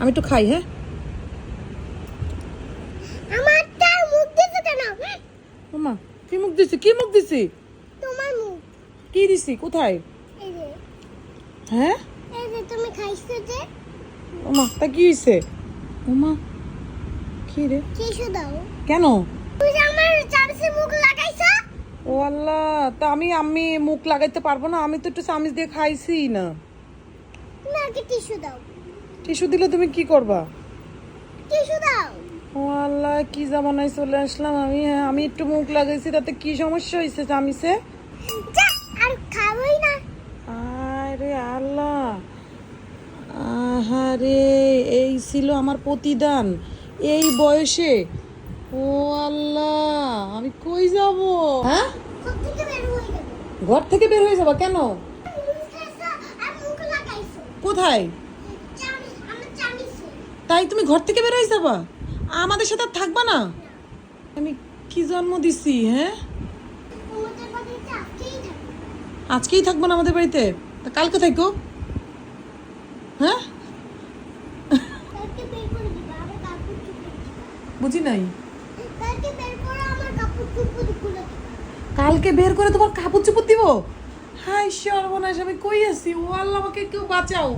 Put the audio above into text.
আমি একটু খাই। হ্যাঁ, আমারটা মুখ দিছে কেন? ওমা, কি মুখ দিছি? কি মুখ দিছি? তোমার মুখ। কি দিছি? কোথায়? এই যে হ্যাঁ, এই যে তুমি খাইছো যে। ওমা, তা কি হইছে? ওমা, কি রে? কিছু দাও। কেন? তুই যে আমার চামচে মুখ লাগাইছো। ও আল্লাহ, তা আমি মুখ লাগাইতে পারবো না? আমি তো একটু চামচ দিয়ে খাইছি না। তুমি আগে টিস্যু দাও। টিস্যু দিলে তুমি কি করবা? টিস্যু দাও। ও আল্লাহ, কি জামানায় চলে আসলাম আমি। হ্যাঁ, আমি একটু মুখ লাগাইছি, তাতে কি সমস্যা হয়েছে চামিচে? যা, আর খাবোই না। আরে আল্লাহ, আহারে, এই ছিল আমার প্রতিদান এই বয়সে। ও আল্লাহ, আমি কই যাব? হ্যাঁ, সব থেকে বের হয়ে যাবে। ঘর থেকে বের হয়ে যাবা কেন? মুখ খাইছো আর মুখ লাগাইছো। কোথায়? চামচ, আমার চামচে। তাই তুমি ঘর থেকে বের হয়ে যাবা? আমাদের সাথে আর থাকবা না? আমি কি জন্ম দিছি? হ্যাঁ, তোমাদের বাড়িতে আজকেই থাকবে। আজকেই থাকবো না আমাদের বাড়িতে? তা কালকে থাকো। হ্যাঁ, কালকে বের করে দিবা, আমার কাপড় চোপড় দিবা। বুঝি নাই। কালকে বের করে আমার কাপড় চোপড় খুলে দিবা। কালকে বের করে তোমার কাপড় চোপড় দিব? হাই সর্বনাশ, আমি কই আছি? ও আল্লাহ, আমাকে কেউ বাঁচাও।